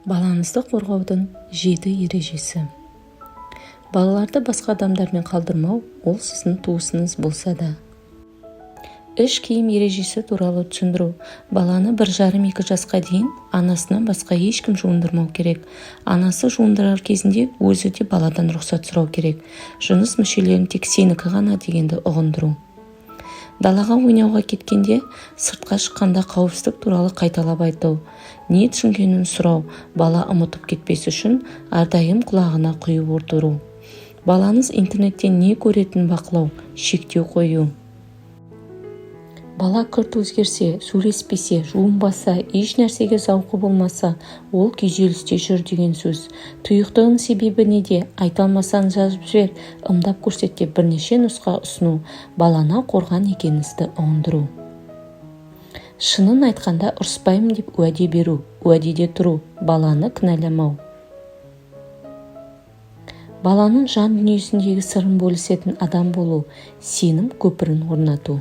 Балаңызды қорғаудың 7 ережесі. Балаларды басқа адамдармен қалдырмау, ол сіздің туысыңыз болса да. Іш киім ережесі туралы түсіндіру. Баланы 1,5-2 жасқа дейін анасынан басқа ешкім жуындырмау керек. Анасы жуындырар кезінде өзі де баладан рұқсат сұрау керек. Жыныс мүшелерін тек сенікі ғана дегенді ұғындыру. Далаға ойнауға кеткенде, сыртқа шыққанда қауіпсіздік туралы қайталап айту. Не түсінгенін сұрау, бала ұмытып кетпес үшін әрдайым құлағына құйып отыру. Балаңыз интернеттен не көретінін бақылау, шектеу қою. Бала күрт өзгерсе, сөйлеспесе, жуынбаса, еш нәрсеге зауқы болмаса, ол күйзелісте жүр деген сөз. Тұйықтығының себебі неде? Айта алмасаң жазып жібер, ымдап көрсет деп бірнеше нұсқа ұсыну, баланы қорған екеніңізді ұғындыру. Шынын айтқанда ұрыспаймын деп уәде беру, уәдеде тұру, баланы кінәламау. Баланың жан дүниесіндегі сырын бөлісетін адам болу, сенім көпірін орнату.